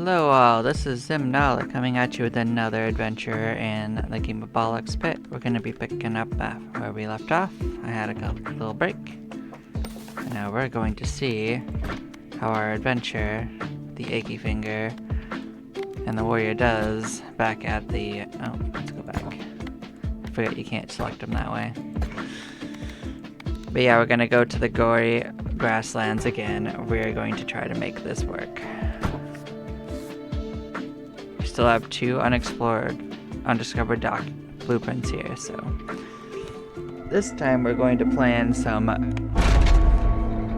Hello all, this is Zimnala coming at you with another adventure in the game of BallXPit. We're going to be picking up where we left off. I had a little break. And now we're going to see how our adventure, the achy finger, and the warrior does back at the... Oh, let's go back. I forget you can't select them that way. But yeah, we're going to go to the gory grasslands again. We're going to try to make this work. Still have 2 undiscovered blueprints here, so this time we're going to plan some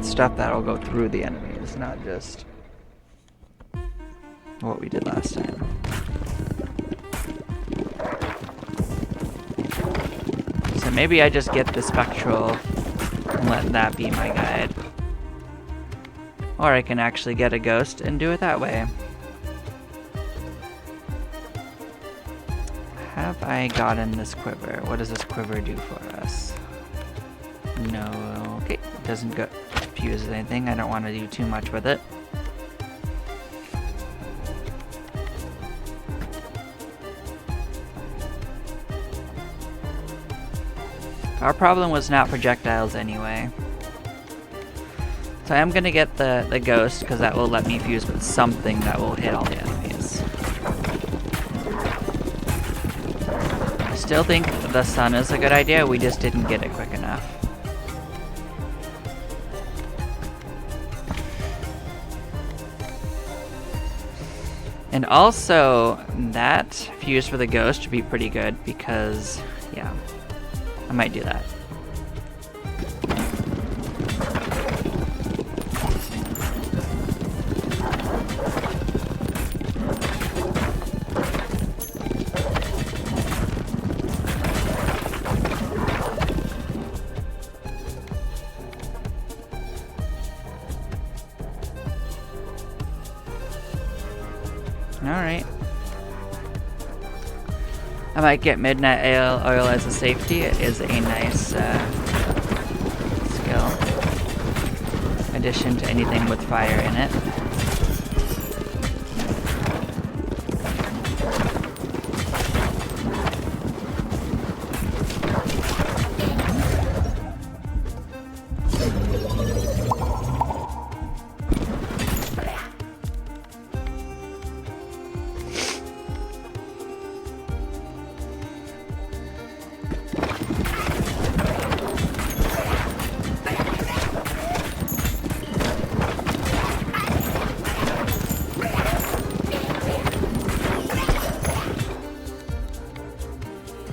stuff that'll go through the enemies, not just what we did last time. So maybe I just get the spectral and let that be my guide, or I can actually get a ghost and do it that way. Have I gotten this quiver? What does this quiver do for us? No, okay, it doesn't fuse with anything. I don't want to do too much with it. Our problem was not projectiles anyway. So I am going to get the ghost, because that will let me fuse with something that will hit all the enemies. Still think the sun is a good idea, we just didn't get it quick enough. And also, that fuse for the ghost would be pretty good because, yeah, I might do that. Alright. I might get Midnight Oil as a safety. It is a nice skill. Addition to anything with fire in it.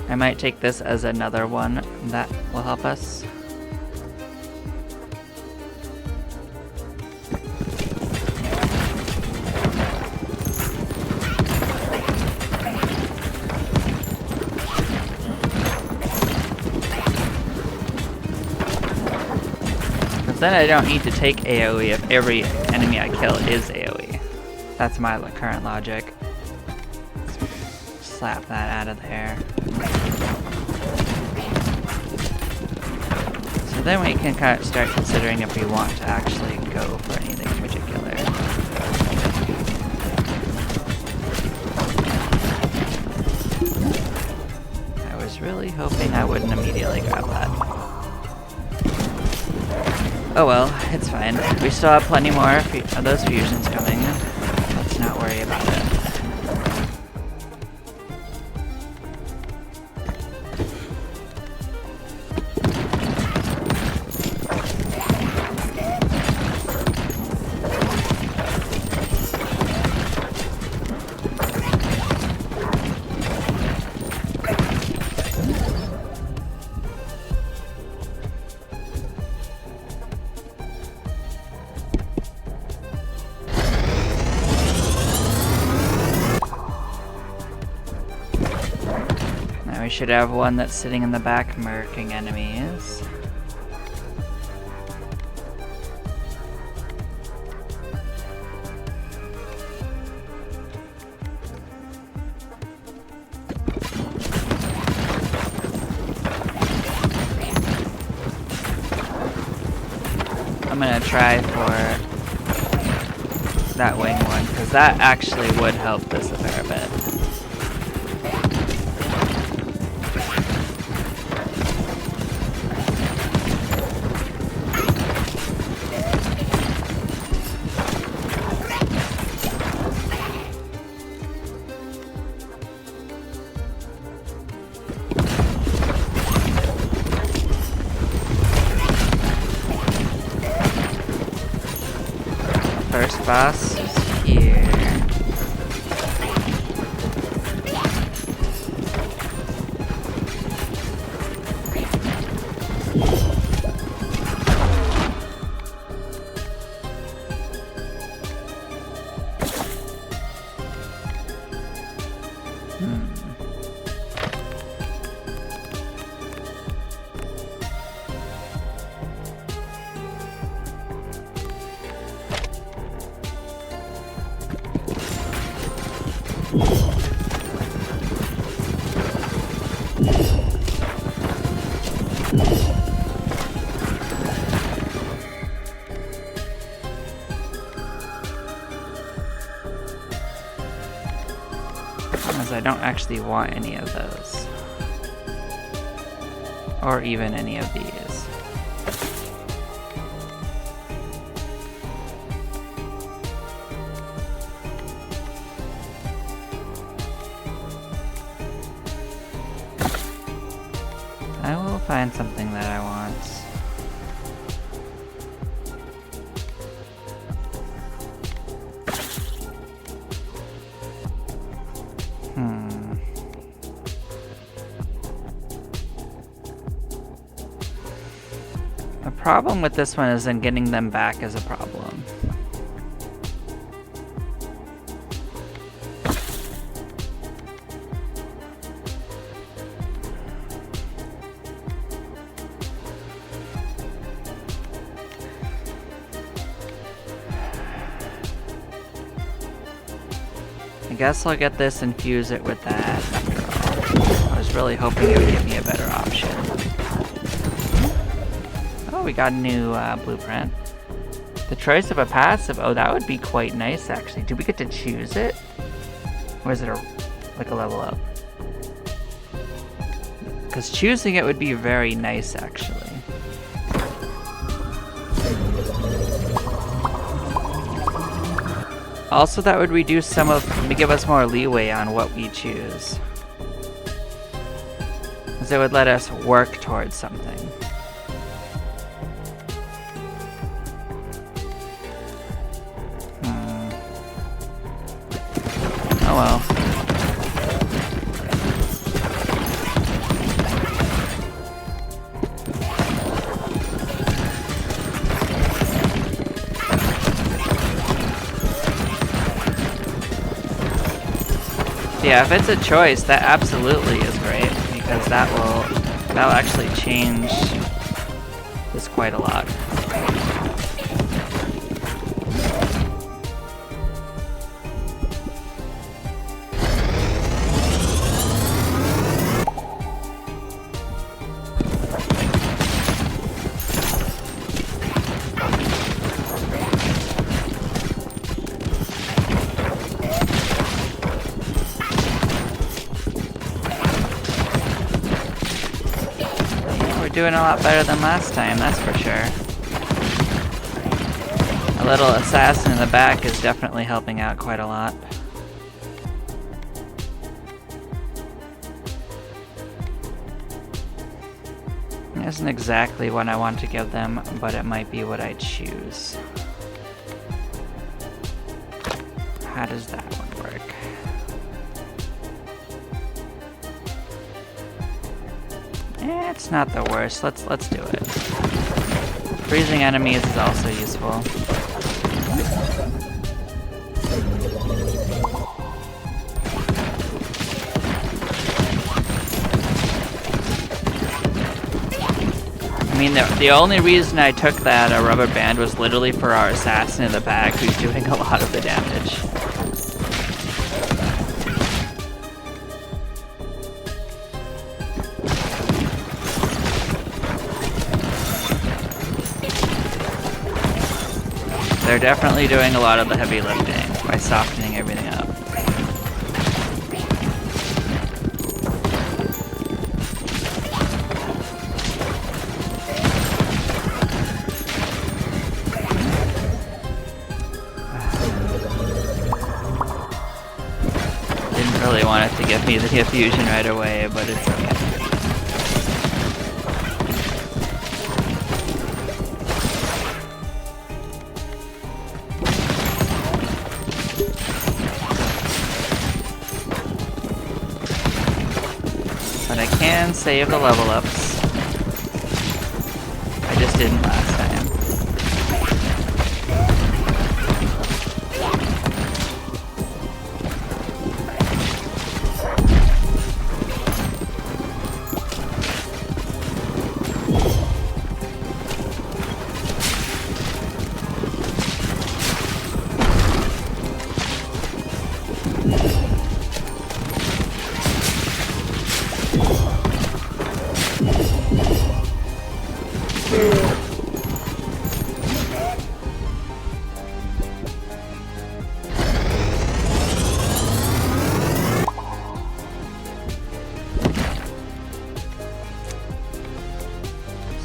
I might take this as another one that will help us. Because then I don't need to take AoE if every enemy I kill is AoE. That's my current logic. Slap that out of there. So then we can kind of start considering if we want to actually go for anything in particular. I was really hoping I wouldn't immediately grab that. Oh well, it's fine. We still have plenty more of those fusions coming. Let's not worry about it. We should have one that's sitting in the back murking enemies. I'm gonna try for that wing one, because that actually would help this a fair bit. First boss is here. As I don't actually want any of those. Or even any of these. I will find something that I want. The problem with this one is then getting them back is a problem. I guess I'll get this and fuse it with that after all. I was really hoping it would give me a better option. Oh, we got a new blueprint. The choice of a passive. Oh, that would be quite nice, actually. Do we get to choose it? Or is it like a level up? Because choosing it would be very nice, actually. Also, that would reduce some of, give us more leeway on what we choose. Because it would let us work towards something. Oh well. Yeah, if it's a choice, that absolutely is great, because that'll actually change this quite a lot. Doing a lot better than last time, that's for sure. A little assassin in the back is definitely helping out quite a lot. It isn't exactly what I want to give them, but it might be what I choose. How does that one work? It's not the worst. Let's do it. Freezing enemies is also useful. I mean, the only reason I took that rubber band was literally for our assassin in the back, who's doing a lot of the damage. they're definitely doing a lot of the heavy lifting by softening everything up. Didn't really want it to give me the fusion right away, but it's okay. But I can save the level ups. I just didn't last time.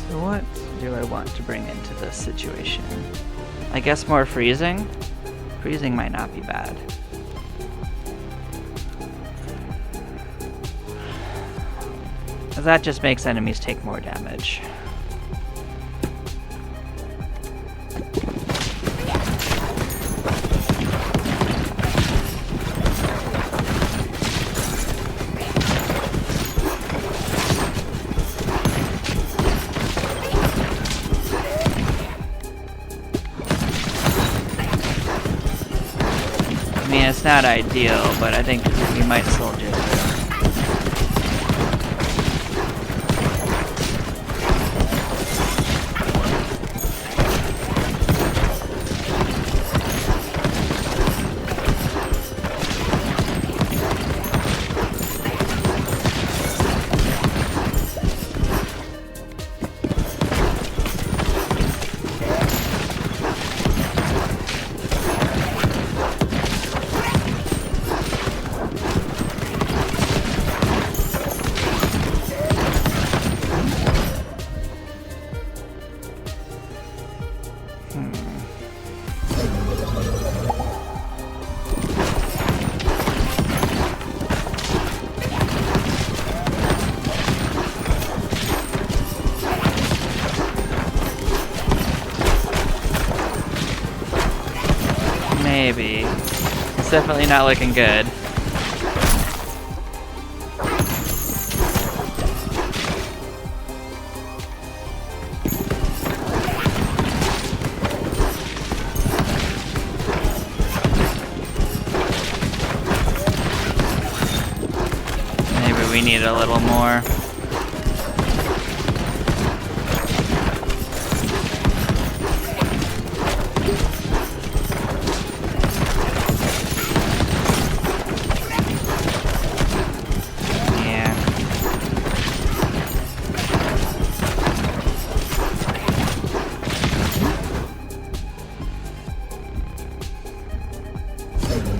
So what do I want to bring into this situation? I guess more freezing? Freezing might not be bad. That just makes enemies take more damage. I mean, it's not ideal, but I think we might soldier through. Maybe. It's definitely not looking good. Maybe we need a little more.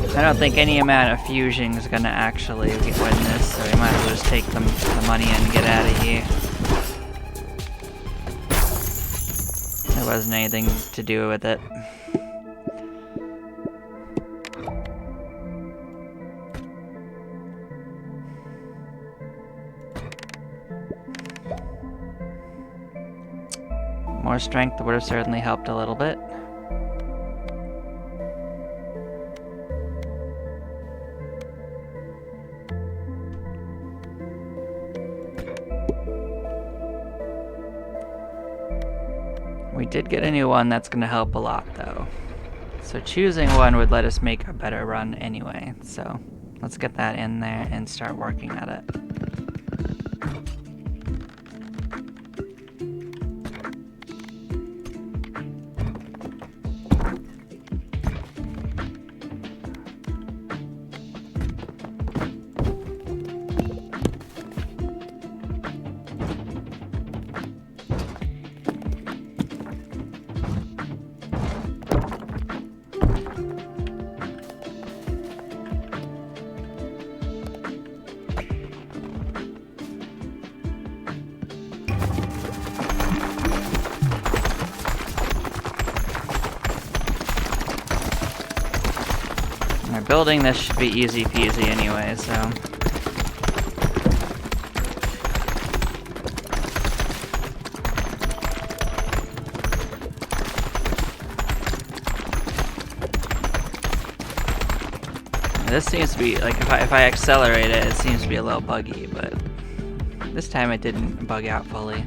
I don't think any amount of fusion is gonna actually win this, so we might as well just take the money and get out of here. There wasn't anything to do with it. More strength would have certainly helped a little bit. We did get a new one that's going to help a lot though. So choosing one would let us make a better run anyway. So let's get that in there and start working at it. building this should be easy peasy anyway, so. This seems to be, like, if I accelerate it, it seems to be a little buggy, but this time it didn't bug out fully.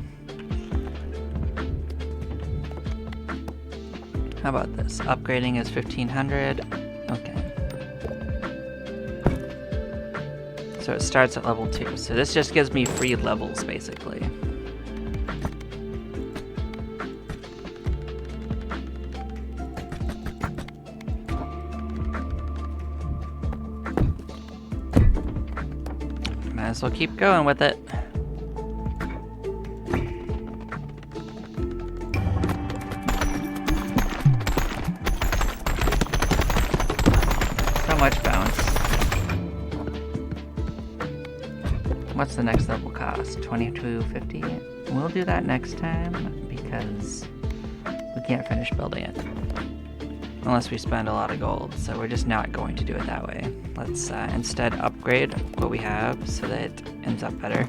How about this? Upgrading is 1500. Okay. So it starts at level 2. So this just gives me free levels, basically. Might as well keep going with it. So much bounce. What's the next level cost? 2250? We'll do that next time because we can't finish building it. Unless we spend a lot of gold, so we're just not going to do it that way. Let's instead upgrade what we have so that it ends up better.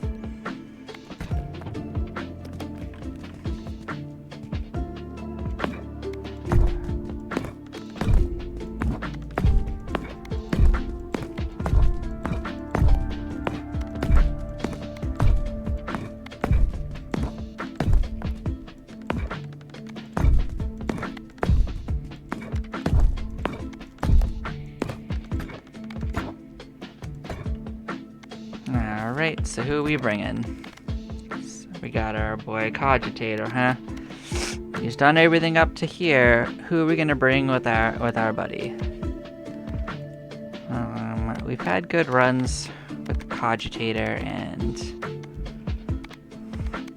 Alright, so who are we bringing? So we got our boy Cogitator, huh? He's done everything up to here. Who are we gonna bring with our buddy? We've had good runs with Cogitator and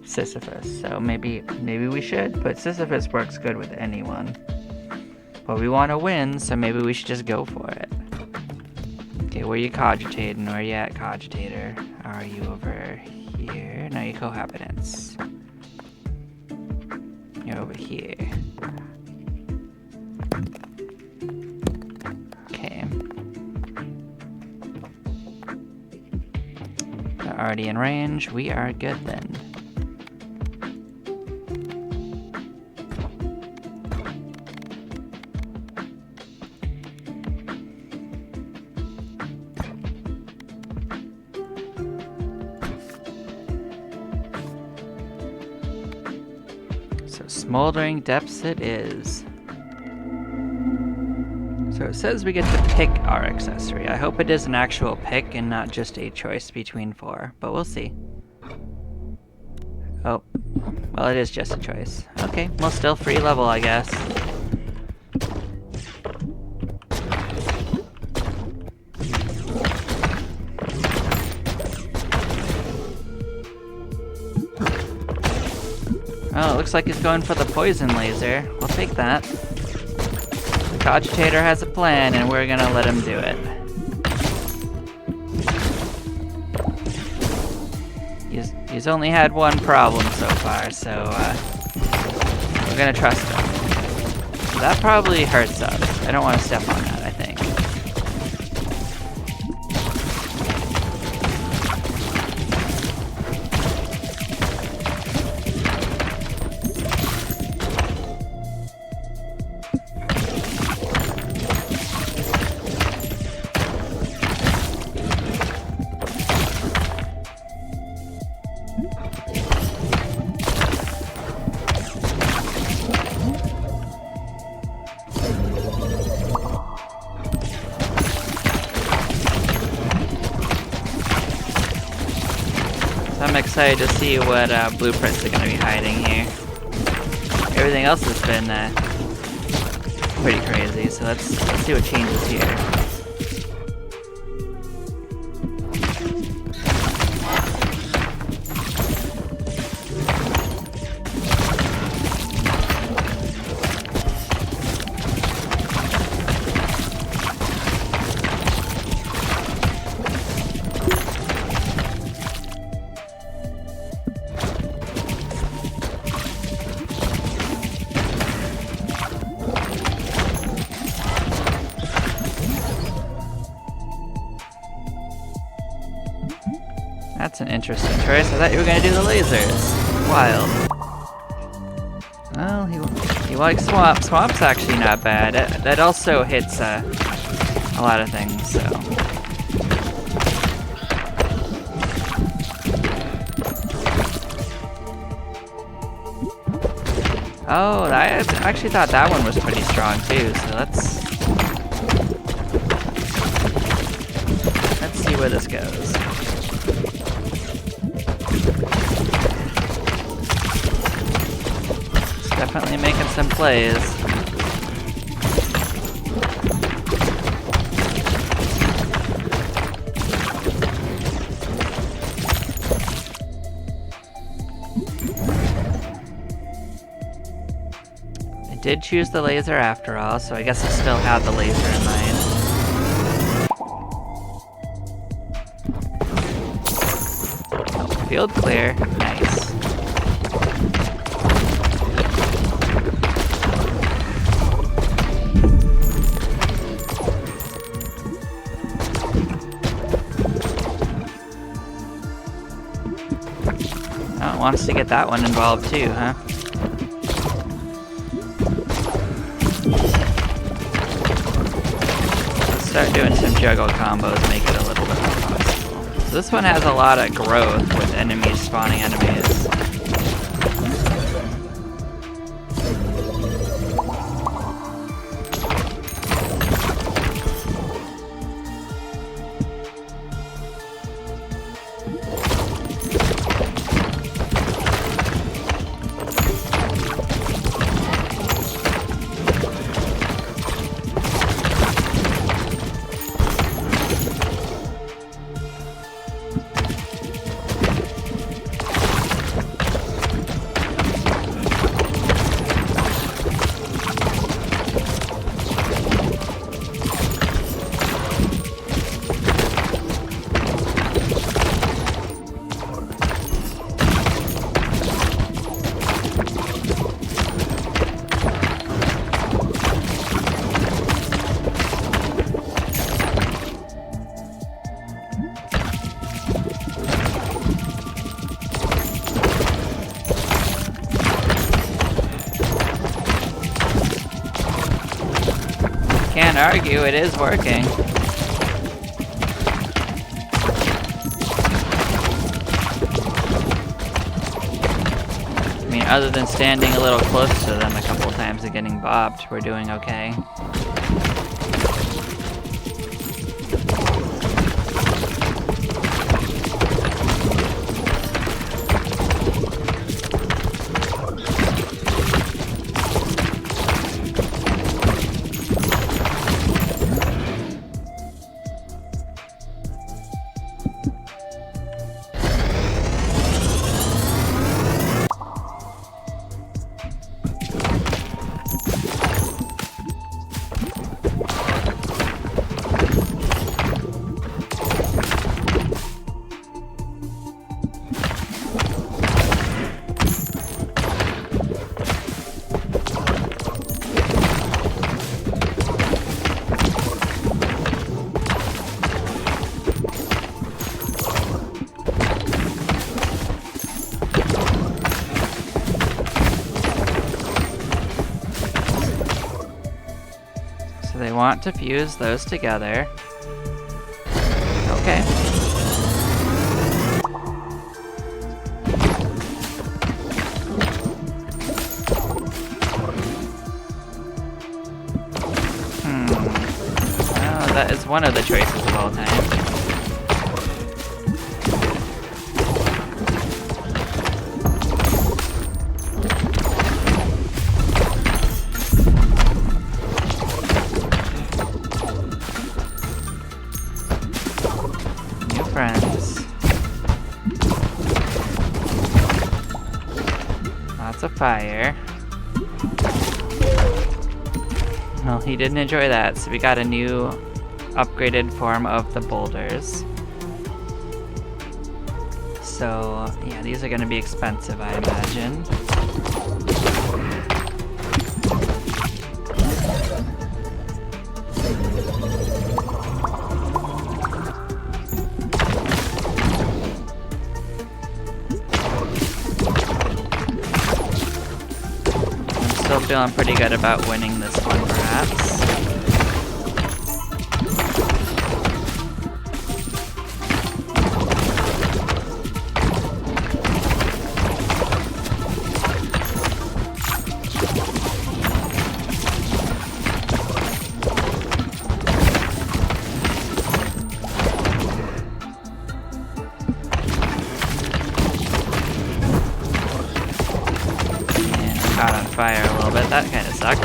Sisyphus, so maybe we should, but Sisyphus works good with anyone. But we want to win, so maybe we should just go for it. Okay, where you cogitating? Where you at, Cogitator? Are you over here? No, you cohabitants. You're over here. Okay. They're already in range. We are good then. So Smoldering Depths it is. So it says we get to pick our accessory. I hope it is an actual pick and not just a choice between 4, but we'll see. Oh, well it is just a choice. Okay, well still free level I guess. Oh, it looks like he's going for the poison laser. We'll take that. The Cogitator has a plan, and we're gonna let him do it. He's only had one problem so far, so we're gonna trust him. That probably hurts us. I don't want to step on that, I think. I'm excited to see what blueprints are going to be hiding here. Everything else has been pretty crazy, so let's see what changes here. That's an interesting choice. I thought you were gonna do the lasers. Wild. Well, he likes swamp. Swamp's actually not bad. That also hits a lot of things, so. Oh, I actually thought that one was pretty strong too, so let's see where this goes. It's definitely making some plays. I did choose the laser after all, so I guess I still had the laser in mind. Field clear. Nice. Oh, it wants to get that one involved too, huh? Let's start doing some juggle combos, make it a little bit more possible. So this one has a lot of growth with enemies spawning enemies. Can't argue, it is working. I mean, other than standing a little close to them a couple times and getting bopped, we're doing okay. So they want to fuse those together. Okay. Well, that is one of the choices of all time. Friends. Lots of fire. Well, he didn't enjoy that, so we got a new upgraded form of the boulders. So, yeah, these are gonna be expensive, I imagine. feeling pretty good about winning this one, perhaps. Caught on fire a little bit, that kind of sucked.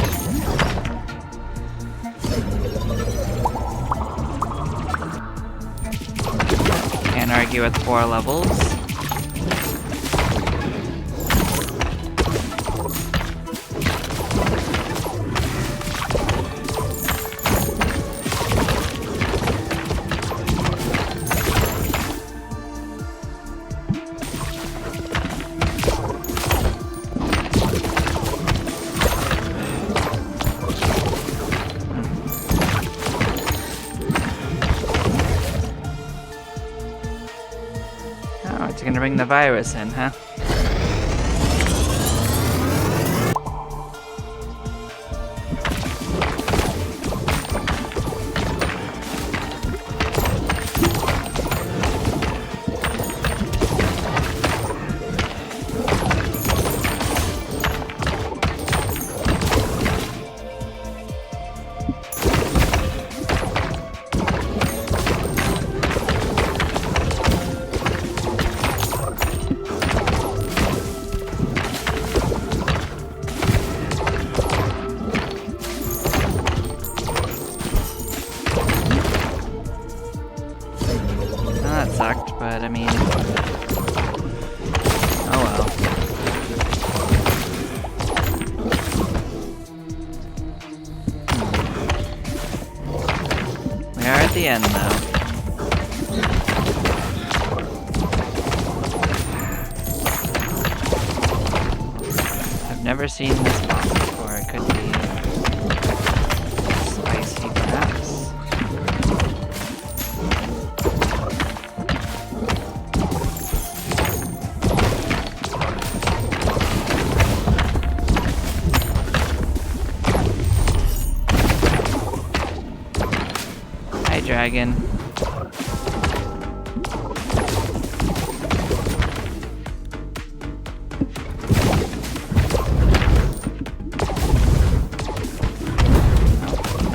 Can't argue with 4 levels. It's gonna bring the virus in, huh? That sucked, but I mean, oh well. We are at the end, though. I've never seen this boss before. It could be spicy, perhaps. Dragon.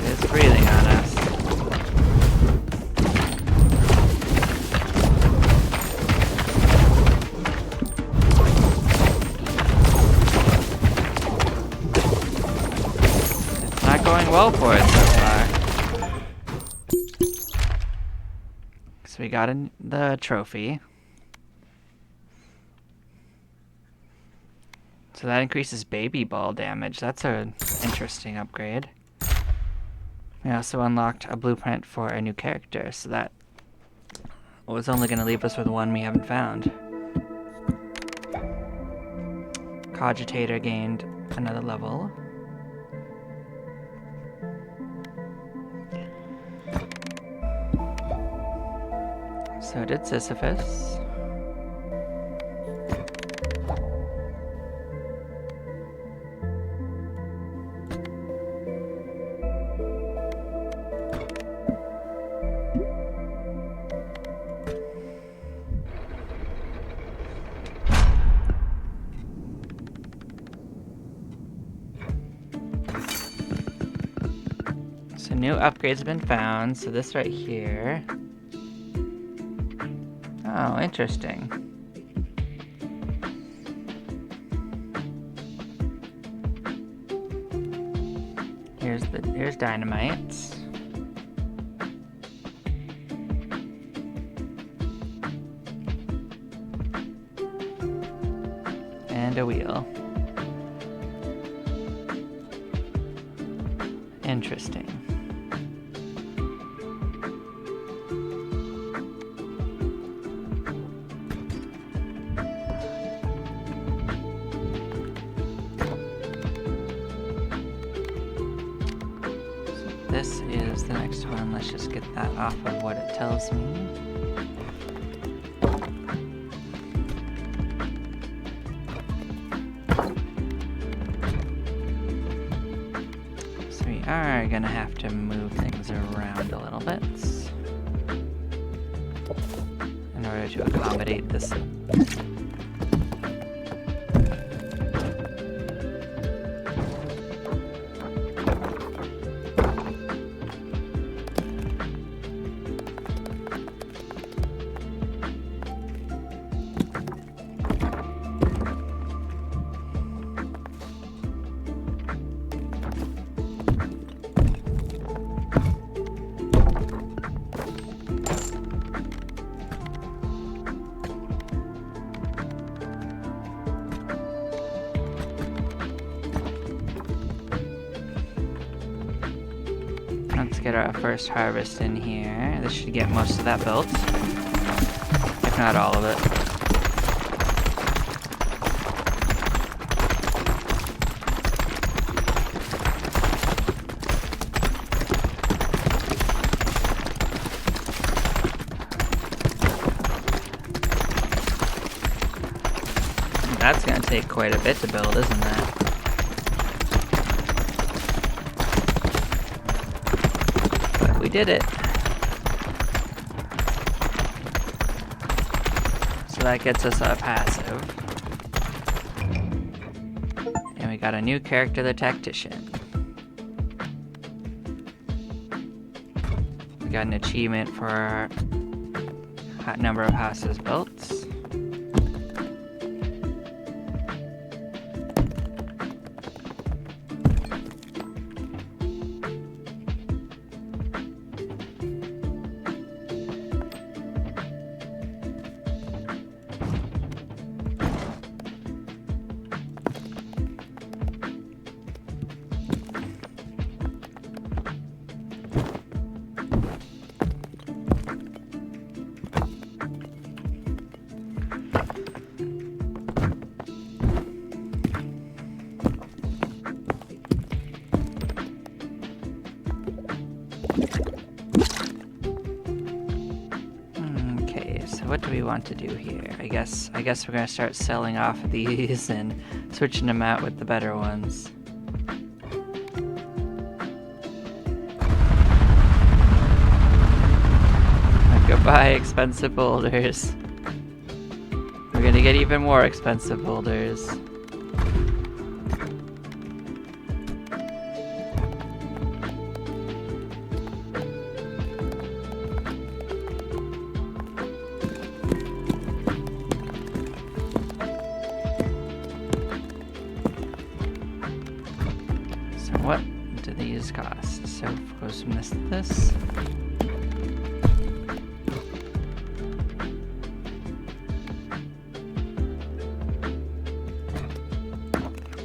It's breathing on us. It's not going well for it so far. So we got the trophy. So that increases baby ball damage. That's an interesting upgrade. We also unlocked a blueprint for a new character, so that was only going to leave us with one we haven't found. Cogitator gained another level. So did Sisyphus. So new upgrades have been found. So this right here. Oh, interesting. Here's dynamite. And a wheel. Interesting. This is the next one. Let's just get that off of what it tells me. are gonna have to move things around a little bit in order to accommodate this. Let's get our first harvest in here. This should get most of that built, if not all of it. That's gonna take quite a bit to build, isn't it? We did it. So that gets us a passive. And we got a new character, the Tactician. We got an achievement for our number of houses built. What do we want to do here? I guess we're gonna start selling off these and switching them out with the better ones. Goodbye, expensive boulders. We're gonna get even more expensive boulders. What do these cost? So of course we missed this.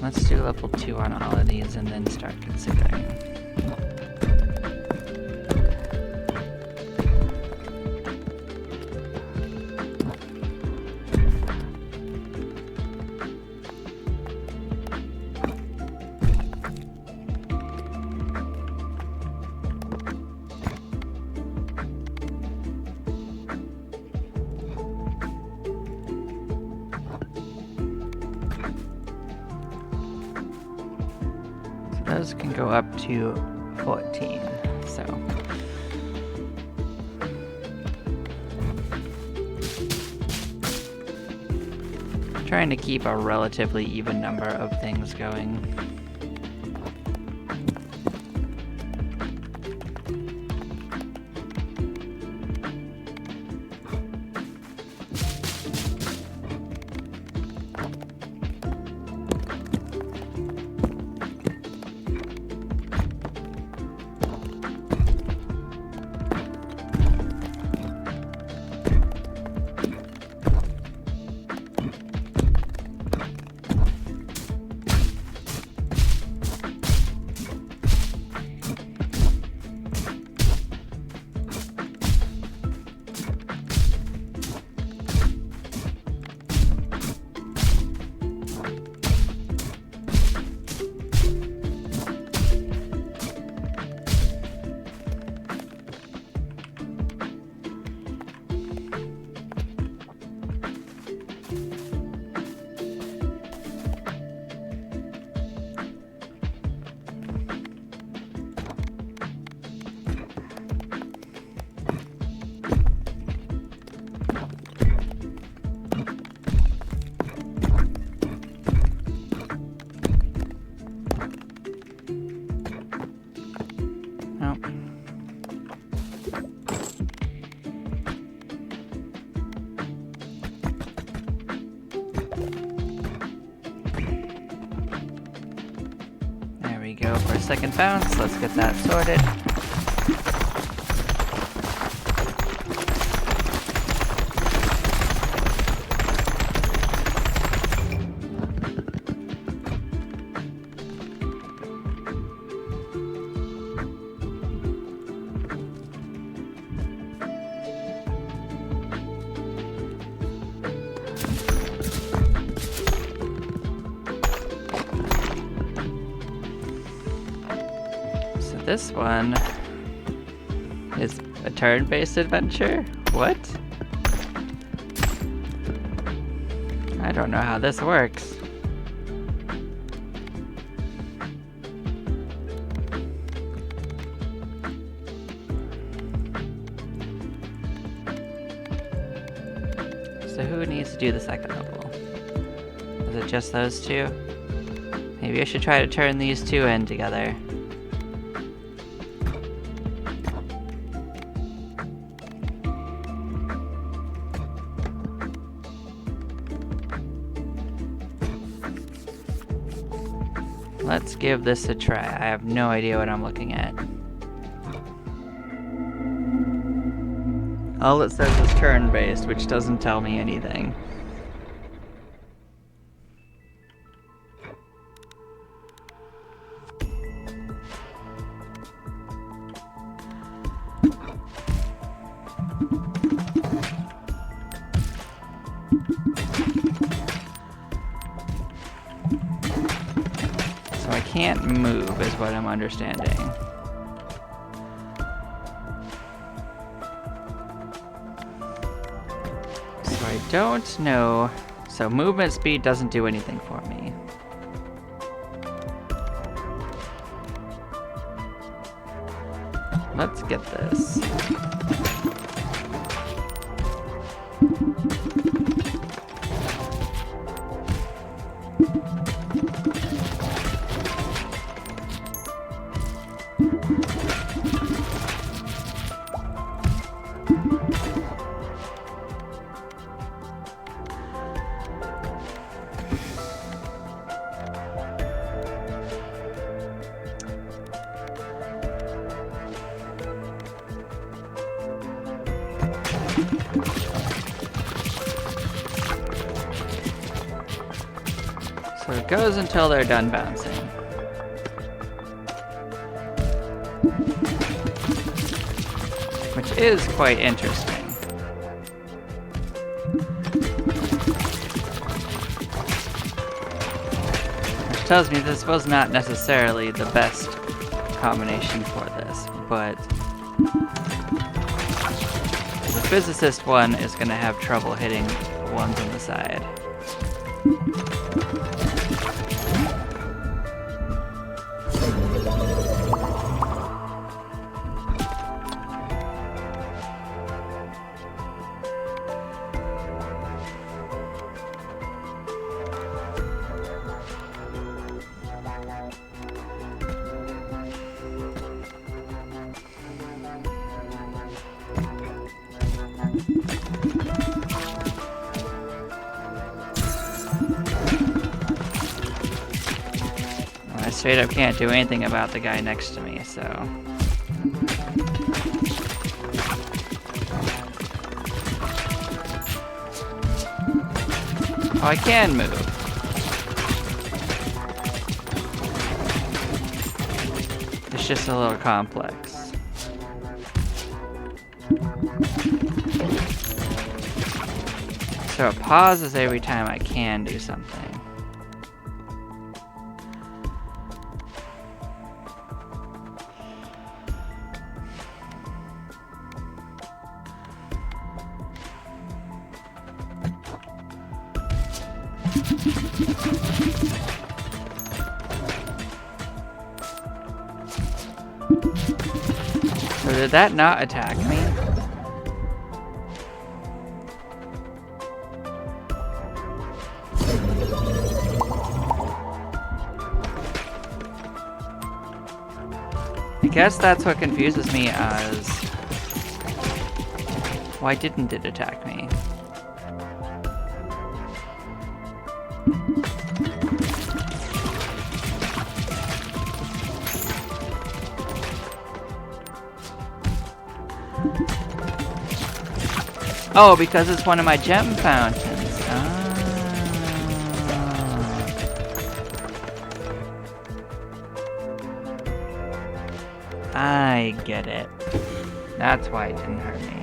Let's do level 2 on all of these and then start considering. Those can go up to 14, so. Trying to keep a relatively even number of things going. go for a second bounce. Let's get that sorted. This one is a turn-based adventure? What? I don't know how this works. So who needs to do the second level? Is it just those two? Maybe I should try to turn these two in together. Let's give this a try. I have no idea what I'm looking at. All it says is turn-based, which doesn't tell me anything. So I can't move, is what I'm understanding. So I don't know. So movement speed doesn't do anything for me. Let's get this. So it goes until they're done bouncing. Which is quite interesting. Which tells me this was not necessarily the best combination for this, but the physicist one is going to have trouble hitting the ones on the side. I straight up can't do anything about the guy next to me, so... Oh, I can move. It's just a little complex. So it pauses every time I can do something. So did that not attack me? I guess that's what confuses me as... Why didn't it attack me? Oh, because it's one of my gem fountains. Ah. I get it. That's why it didn't hurt me.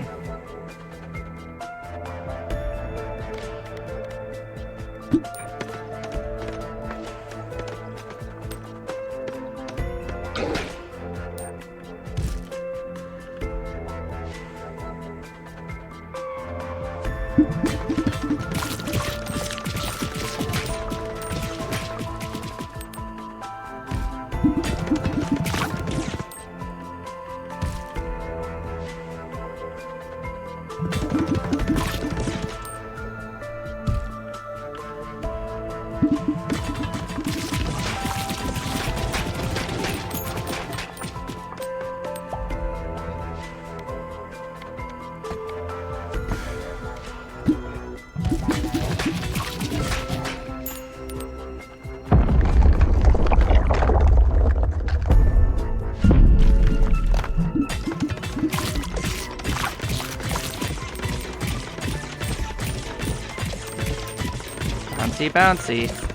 Bouncy, bouncy.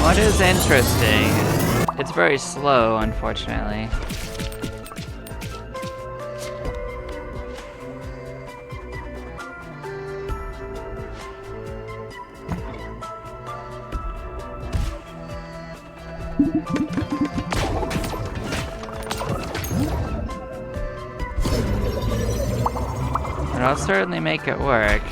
What is interesting? It's very slow, unfortunately. But I'll certainly make it work.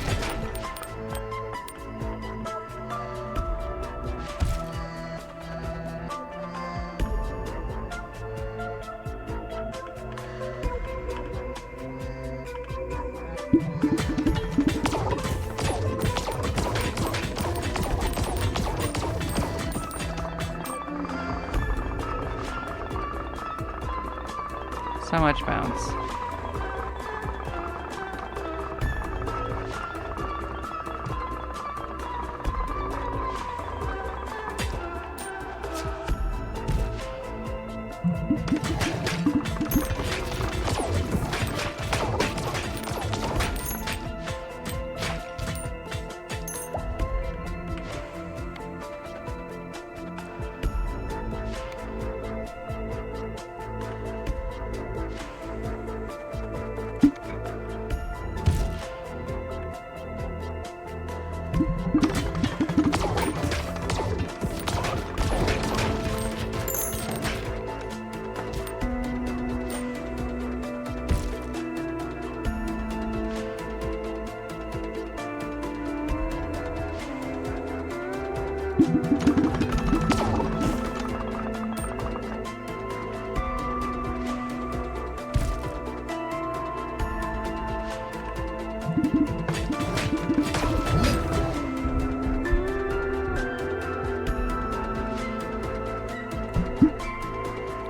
So much bounce.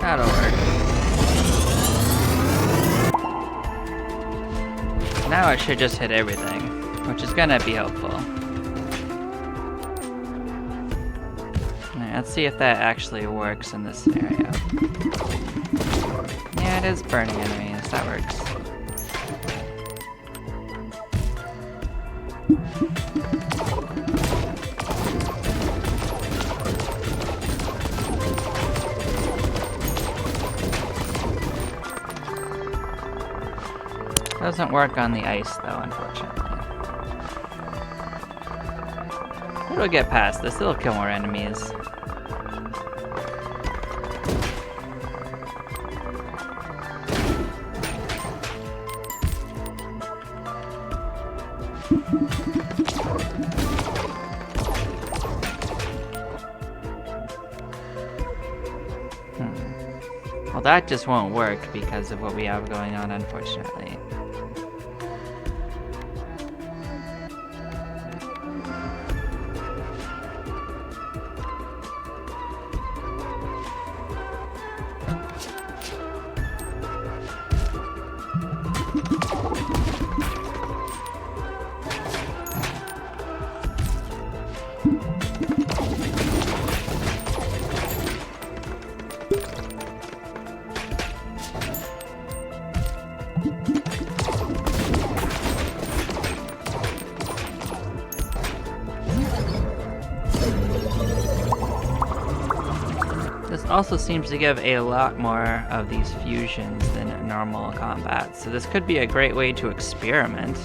That'll work. Now it should just hit everything, which is gonna be helpful. Alright, let's see if that actually works in this scenario. Yeah, it is burning enemies. That works. Doesn't work on the ice though, unfortunately. It'll get past this, it'll kill more enemies. Well, that just won't work because of what we have going on, unfortunately. This also seems to give a lot more of these fusions than normal combat, so this could be a great way to experiment.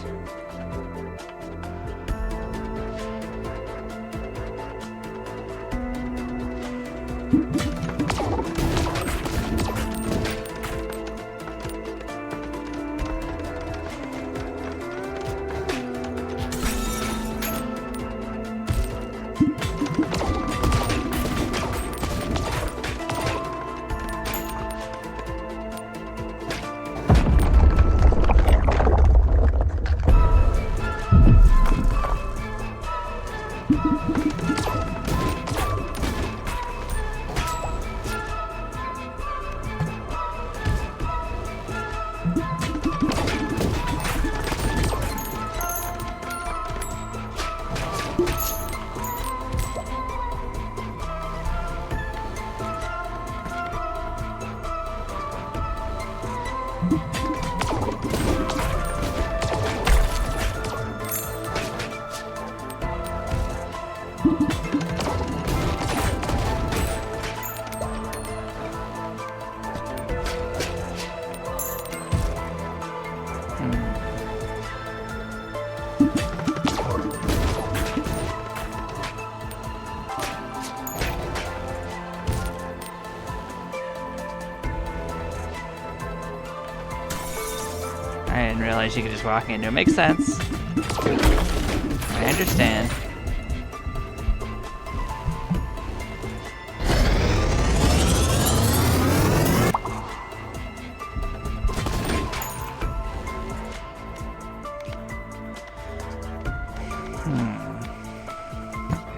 I didn't realize you could just walk into it. Makes sense. I understand.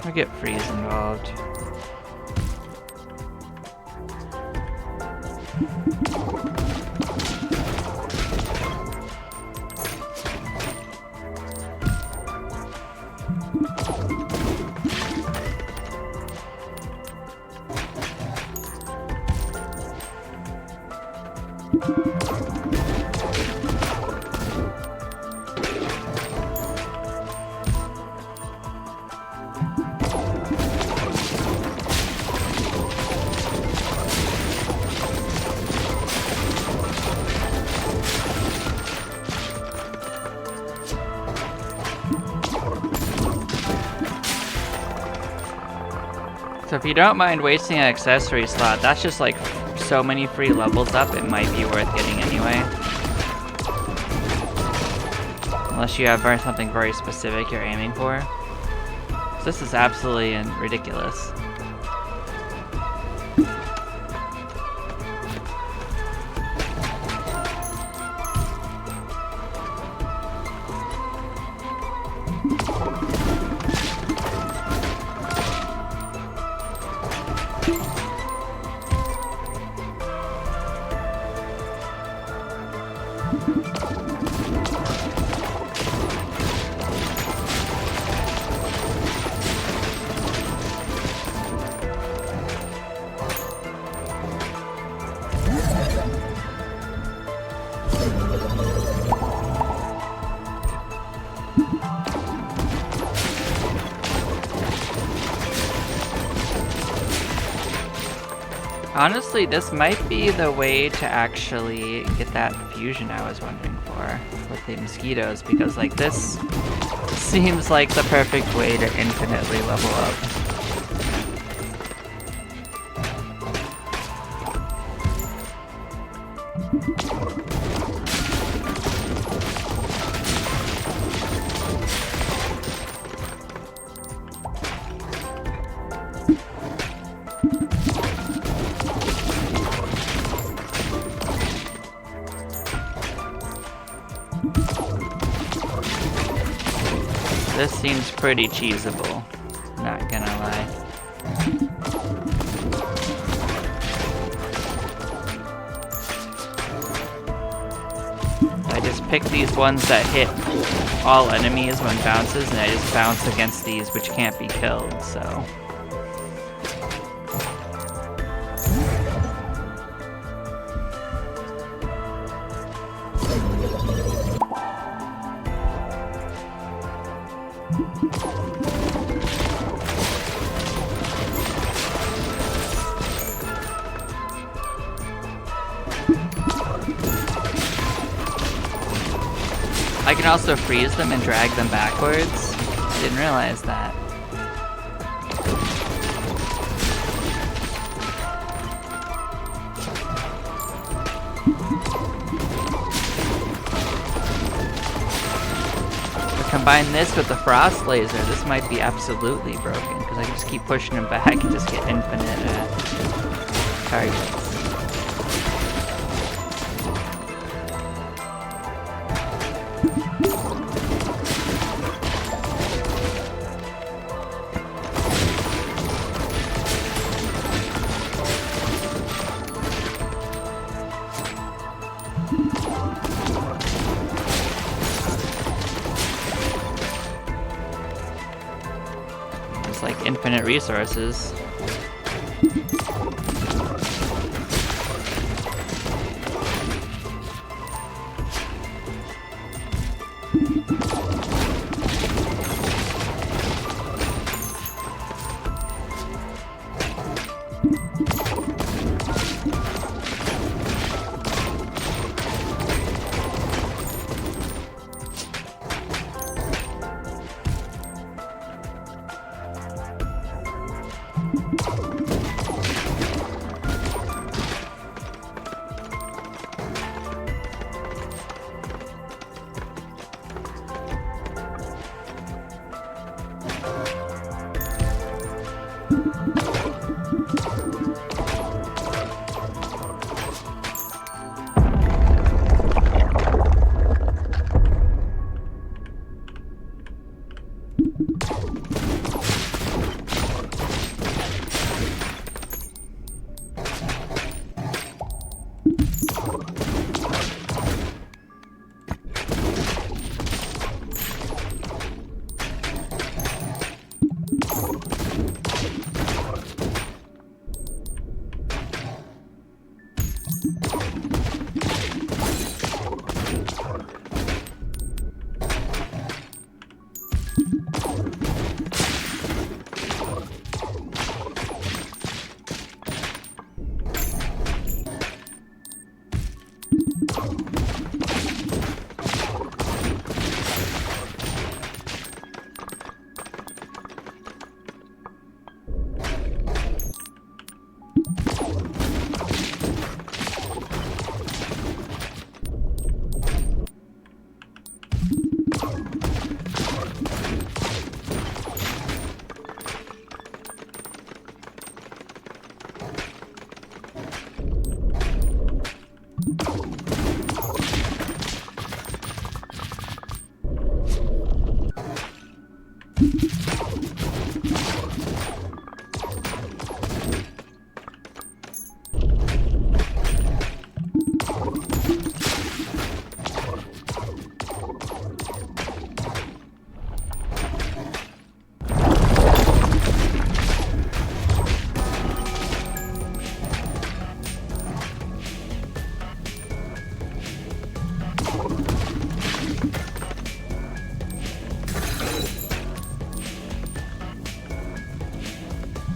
I get freeze involved. So if you don't mind wasting an accessory slot, that's just like so many free levels up, it might be worth getting anyway. Unless you have something very specific you're aiming for. This is absolutely ridiculous. Honestly, this might be the way to actually get that fusion I was wondering for with the mosquitoes, because like this seems like the perfect way to infinitely level up. This seems pretty cheesable, not gonna lie. I just pick these ones that hit all enemies when bounces, and I just bounce against these which can't be killed, so... I can also freeze them and drag them backwards. Didn't realize that. But combine this with the frost laser, this might be absolutely broken, because I can just keep pushing them back and just get infinite targets. Like infinite resources.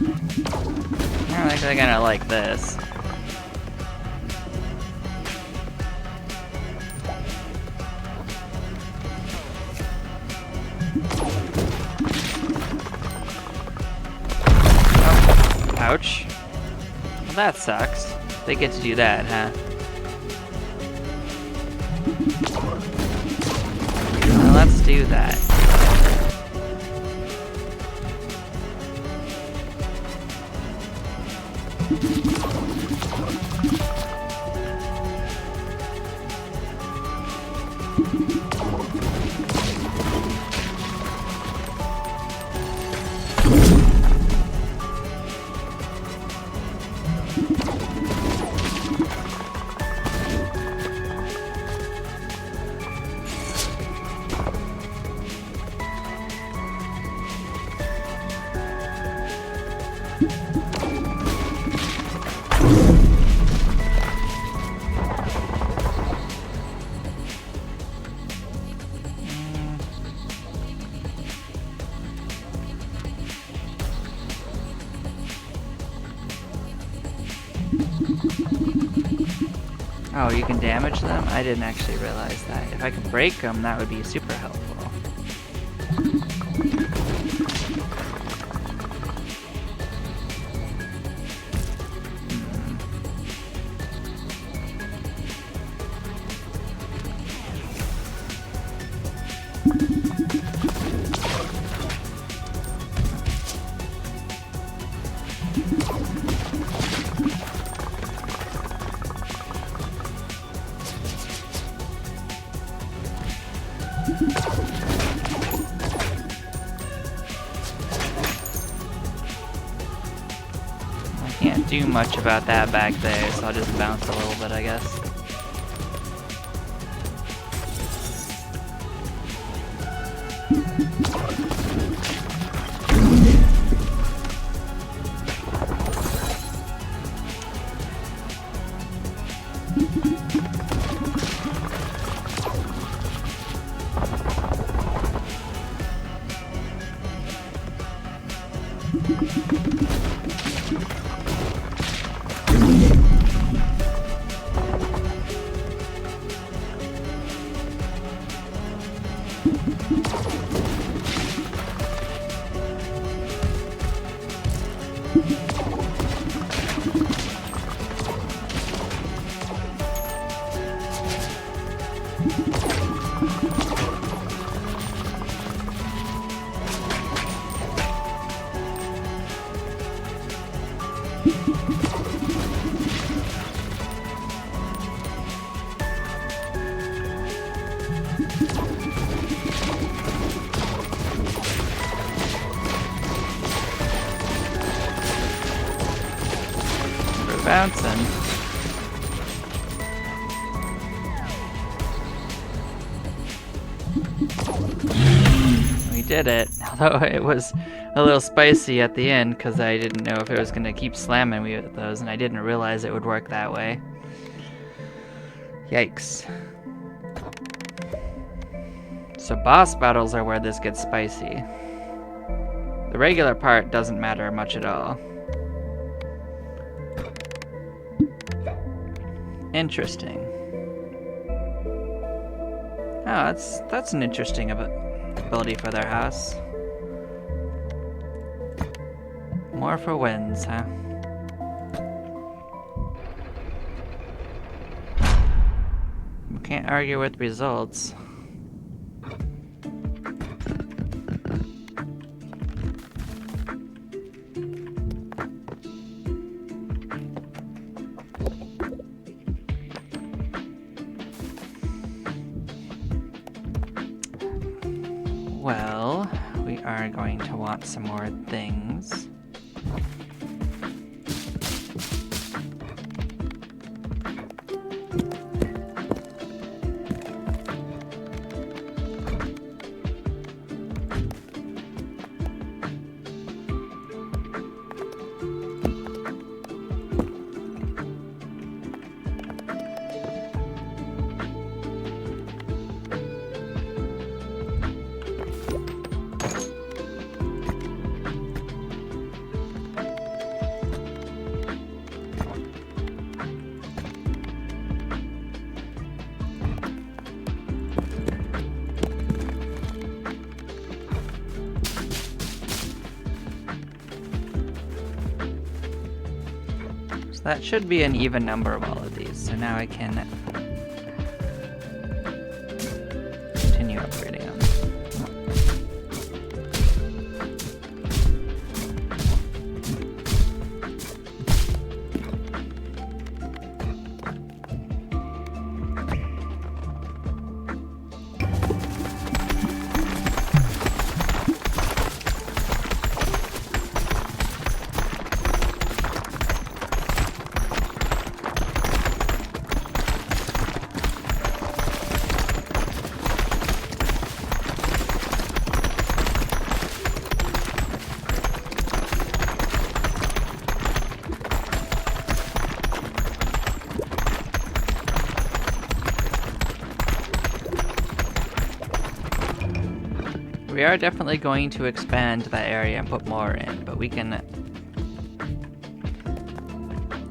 I don't think they're gonna like this. Oh, ouch. Well, that sucks. They get to do that, huh? Well, let's do that. Oh, you can damage them? I didn't actually realize that. If I could break them, that would be super helpful. Can't do much about that back there, so I'll just bounce a little bit, I guess. We're bouncing. We did it, although it was a little spicy at the end because I didn't know if it was going to keep slamming me with those, and I didn't realize it would work that way. Yikes. So boss battles are where this gets spicy. The regular part doesn't matter much at all. Interesting. Oh, that's an interesting ability for their house. More for wins, huh? We can't argue with results. Well, we are going to want some more things. that should be an even number of all of these. So now I can continue upgrading them. We are definitely going to expand that area and put more in, but we can...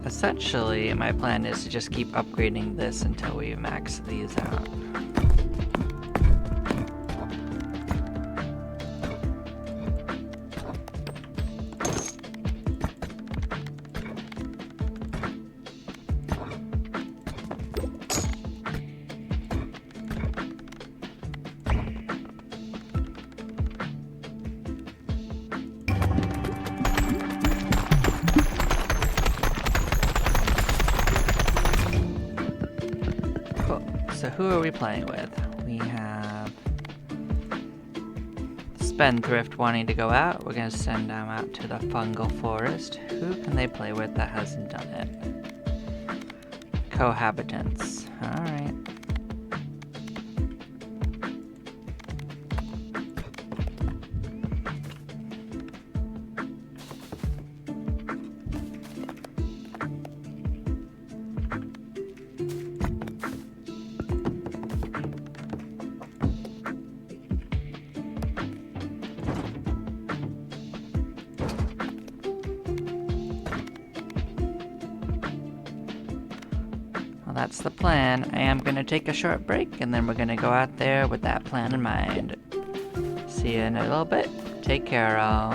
Essentially, my plan is to just keep upgrading this until we max these out. So who are we playing with? We have Spendthrift wanting to go out. We're going to send them out to the fungal forest. Who can they play with that hasn't done it? Cohabitants. Alright. That's the plan. I am going to take a short break, and then we're going to go out there with that plan in mind. See you in a little bit. Take care, all.